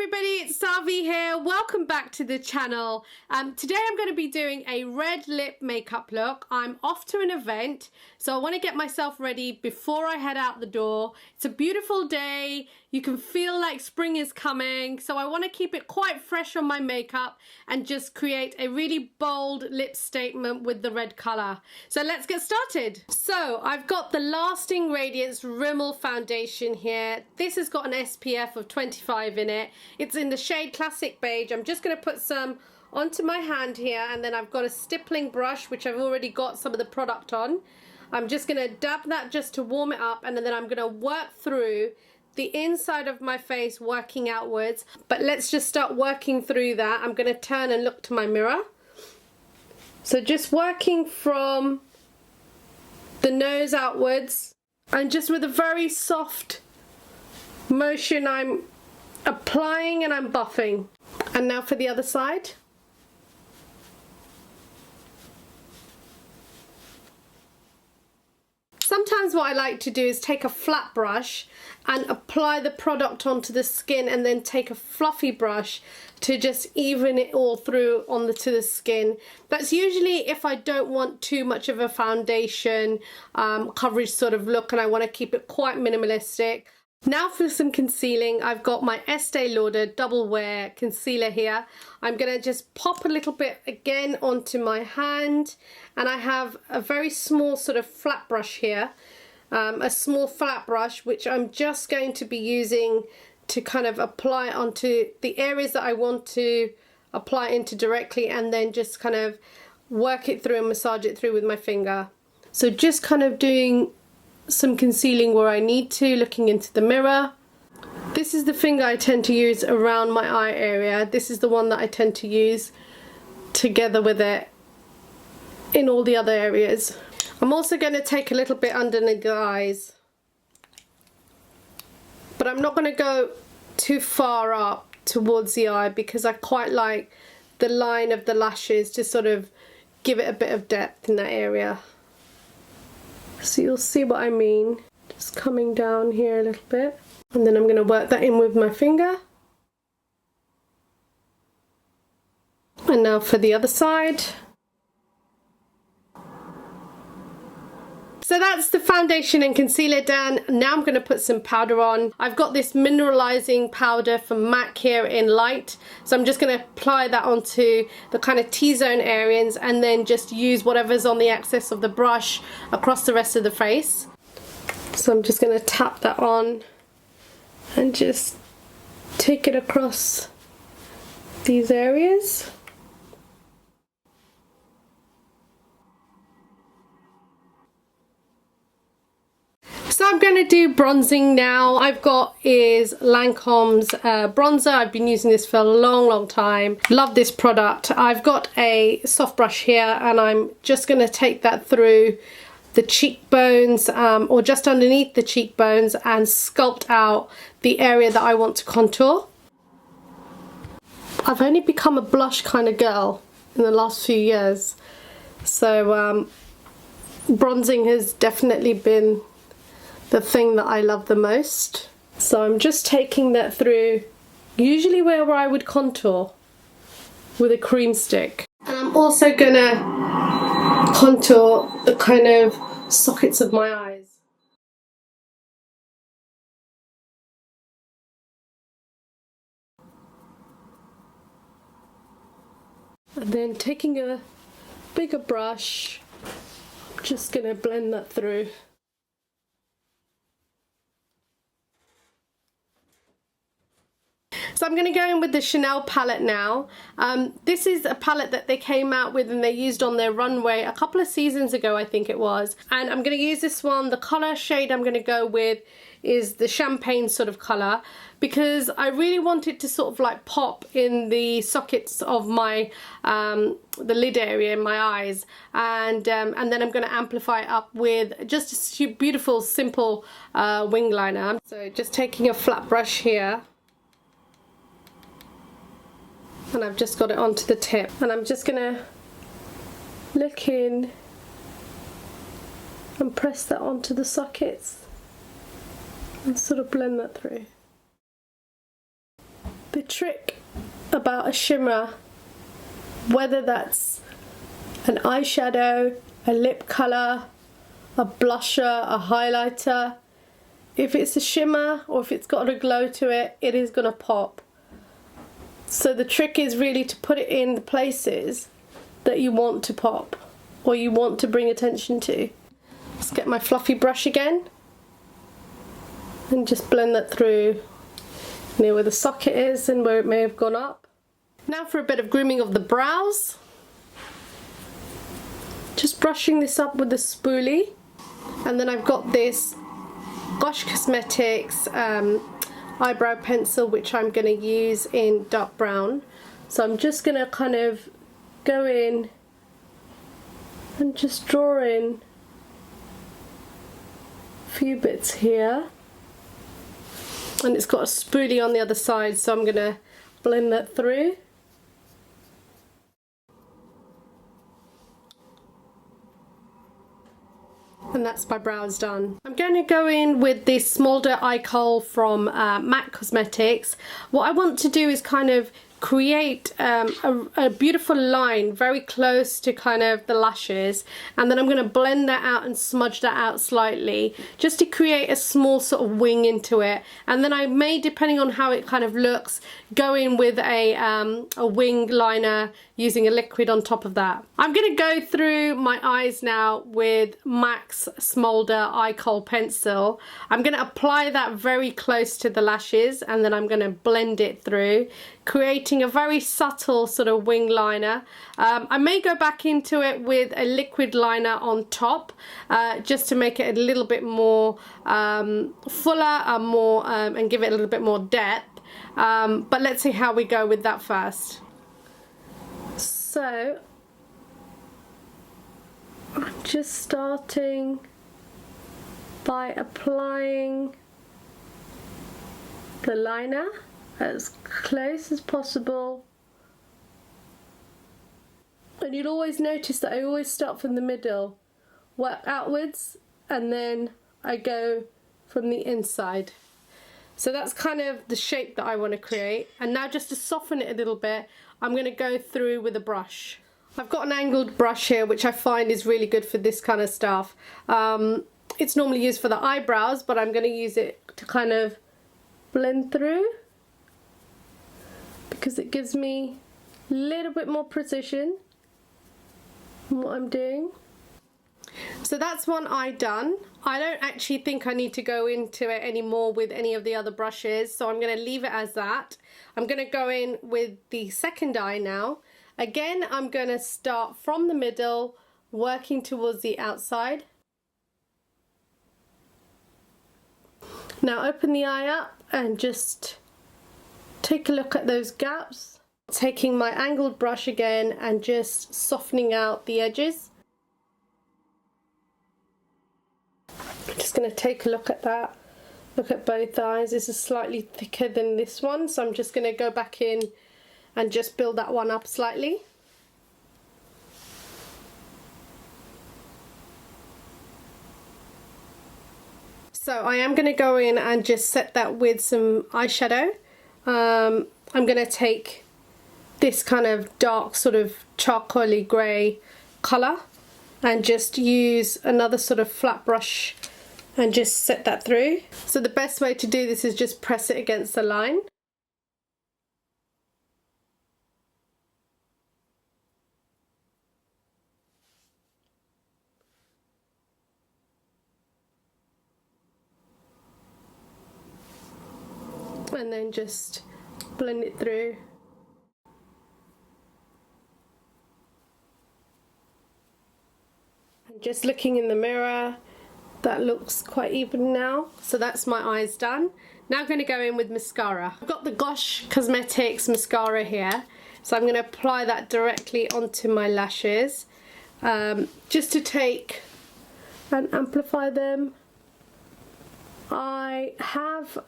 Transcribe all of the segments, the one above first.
everybody, it's KSAVI here. Welcome back to the channel. Today I'm going to be doing a red lip makeup look. I'm off to an event, so I want to get myself ready before I head out the door. It's a beautiful day. You can feel like spring is coming, so I want to keep it quite fresh on my makeup and just create a really bold lip statement with the red colour. So let's get started. So I've got the Lasting Radiance Rimmel foundation here. This has got an SPF of 25 in it. It's in the shade Classic Beige. I'm just going to put some onto my hand here, and then I've got a stippling brush which I've already got some of the product on. I'm just going to dab that just to warm it up, and then I'm going to work through the inside of my face, working outwards. But let's just start working through that. I'm going to turn and look to my mirror. So just working from the nose outwards, and just with a very soft motion I'm applying and I'm buffing. And now for the other side. Sometimes what I like to do is take a flat brush and apply the product onto the skin, and then take a fluffy brush to just even it all through to the skin. That's usually if I don't want too much of a foundation coverage sort of look and I want to keep it quite minimalistic. Now for some concealing, I've got my Estée Lauder Double Wear Concealer here. I'm going to just pop a little bit again onto my hand, and I have a very small sort of flat brush here, a small flat brush which I'm just going to be using to kind of apply onto the areas that I want to apply into directly, and then just kind of work it through and massage it through with my finger. So just kind of doing some concealing where I need to, looking into the mirror. This is the finger I tend to use around my eye area. This is the one that I tend to use together with it in all the other areas. I'm also going to take a little bit underneath the eyes, but I'm not going to go too far up towards the eye because I quite like the line of the lashes to sort of give it a bit of depth in that area. So you'll see what I mean, just coming down here a little bit, and then I'm going to work that in with my finger. And now for the other side. So that's the foundation and concealer done. Now I'm going to put some powder on. I've got this Mineralising powder from MAC here in light. So I'm just going to apply that onto the kind of T-zone areas, and then just use whatever's on the axis of the brush across the rest of the face. So I'm just going to tap that on and just take it across these areas. So I'm going to do bronzing now. I've got is LANCOME's bronzer. I've been using this for a long time. Love this product. I've got a soft brush here, and I'm just going to take that through the cheekbones or just underneath the cheekbones and sculpt out the area that I want to contour. I've only become a blush kind of girl in the last few years, so bronzing has definitely been the thing that I love the most. So I'm just taking that through, usually where I would contour with a cream stick. And I'm also gonna contour the kind of sockets of my eyes. And then taking a bigger brush, I'm just gonna blend that through. So I'm going to go in with the Chanel palette now. This is a palette that they came out with and they used on their runway a couple of seasons ago, I think it was. And I'm going to use this one. The colour shade I'm going to go with is the champagne sort of colour, because I really want it to sort of like pop in the sockets of my the lid area in my eyes, and then I'm going to amplify it up with just a beautiful simple wing liner. So just taking a flat brush here, and I've just got it onto the tip, and I'm just gonna look in and press that onto the sockets and sort of blend that through. The The trick about a shimmer, whether that's an eyeshadow, a lip colour, a blusher, a highlighter, if it's a shimmer or if it's got a glow to it, it is going to pop. So the trick is really to put it in the places that you want to pop or you want to bring attention to. Let's get my fluffy brush again and just blend that through near where the socket is and where it may have gone up. Now for a bit of grooming of the brows. Just brushing this up with the spoolie, and then I've got this Cosmetics eyebrow pencil which I'm going to use in dark brown. So I'm just going to kind of go in and just draw in a few bits here, and it's got a spoolie on the other side, so I'm going to blend that through. And that's my brows done. I'm going to go in with this Smoulder eye Khol from MAC Cosmetics. What I want to do is kind of create a beautiful line very close to kind of the lashes, and then I'm going to blend that out and smudge that out slightly just to create a small sort of wing into it, and then I may, depending on how it kind of looks, go in with a wing liner using a liquid on top of that. I'm going to go through my eyes now with MAC's Smoulder eye Khol pencil. I'm going to apply that very close to the lashes, and then I'm going to blend it through, creating a very subtle sort of wing liner. I may go back into it with a liquid liner on top just to make it a little bit more fuller and more and give it a little bit more depth, but let's see how we go with that first. So I'm just starting by applying the liner as close as possible, and you'll always notice that I always start from the middle, work outwards, and then I go from the inside. So that's kind of the shape that I want to create. And now, just to soften it a little bit, I'm going to go through with a brush. I've got an angled brush here which I find is really good for this kind of stuff. It's normally used for the eyebrows, but I'm going to use it to kind of blend through, because it gives me a little bit more precision in what I'm doing. So that's one eye done. I don't actually think I need to go into it anymore with any of the other brushes, so I'm going to leave it as that. I'm going to go in with the second eye now. Again, I'm going to start from the middle, working towards the outside. Now open the eye up and just take a look at those gaps. Taking my angled brush again and just softening out the edges. I'm just going to take a look at that. Look at both eyes. This is slightly thicker than this one, so I'm just going to go back in and just build that one up slightly. So I am going to go in and just set that with some eyeshadow. I'm going to take this kind of dark sort of charcoaly grey colour and just use another sort of flat brush and just set that through. So the best way to do this is just press it against the line. And then just blend it through. And just looking in the mirror, that looks quite even now. So that's my eyes done. Now I'm going to go in with mascara. I've got the Cosmetics mascara here, so I'm going to apply that directly onto my lashes, just to take and amplify them. I have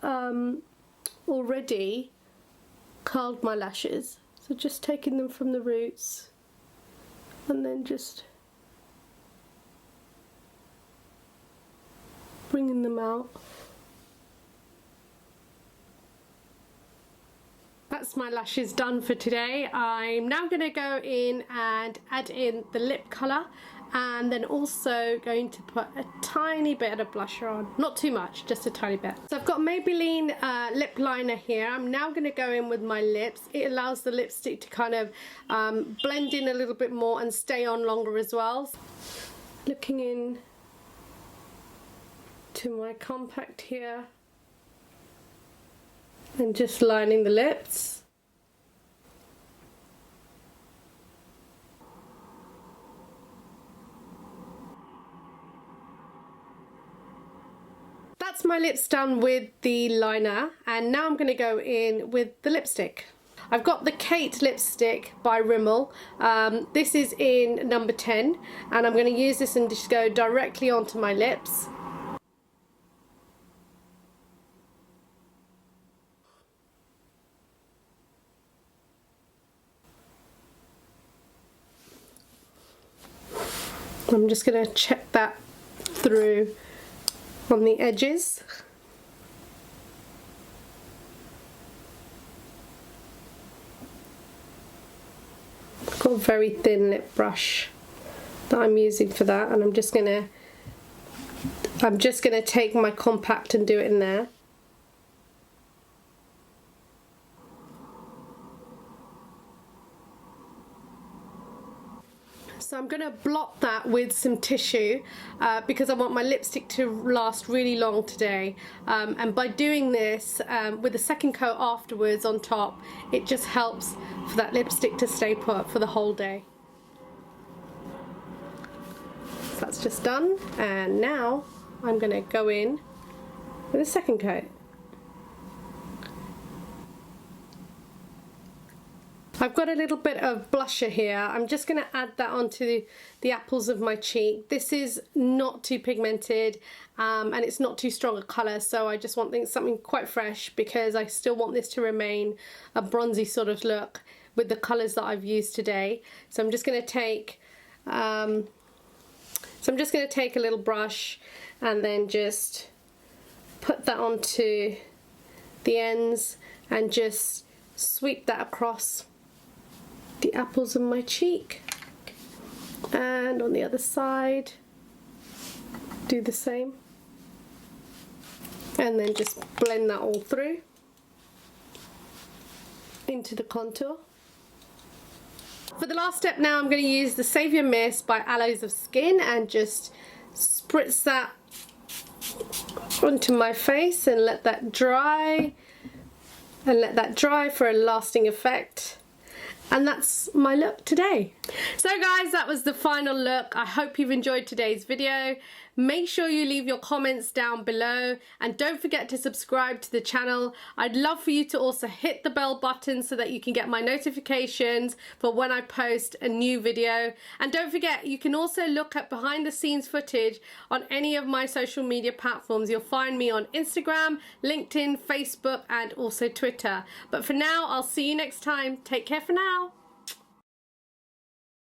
already curled my lashes, so just taking them from the roots and then just bringing them out. That's my lashes done for today. I'm now going to go in and add in the lip colour, and then also going to put a tiny bit of blusher on. Not too much, just a tiny bit. So I've got Maybelline lip liner here. I'm now going to go in with my lips. It allows the lipstick to kind of blend in a little bit more and stay on longer as well. Looking in to my compact here and just lining the lips. That's my lips done with the liner, and now I'm going to go in with the lipstick. I've got the Kate lipstick by Rimmel. This is in number 10, and I'm going to use this and just go directly onto my lips. I'm just going to check that through on the edges. I've got a very thin lip brush that I'm using for that, and I'm just gonna take my compact and do it in there. So I'm going to blot that with some tissue because I want my lipstick to last really long today, and by doing this with a second coat afterwards on top, it just helps for that lipstick to stay put for the whole day. So that's just done, and now I'm going to go in with a second coat. I've got a little bit of blusher here. I'm just going to add that onto the apples of my cheek. This is not too pigmented and it's not too strong a colour, so I just want something quite fresh because I still want this to remain a bronzy sort of look with the colours that I've used today. So I'm just going to take a little brush and then just put that onto the ends and just sweep that across the apples of my cheek, and on the other side do the same, and then just blend that all through into the contour. For the last step now, I'm going to use the Saviour Mist by Aloes of Skin and just spritz that onto my face and let that dry for a lasting effect. And that's my look today. So guys, that was the final look. I hope you've enjoyed today's video. Make sure you leave your comments down below, and don't forget to subscribe to the channel. I'd love for you to also hit the bell button so that you can get my notifications for when I post a new video. And don't forget, you can also look at behind the scenes footage on any of my social media platforms. You'll find me on Instagram, LinkedIn, Facebook, and also Twitter. But for now, I'll see you next time. Take care for now.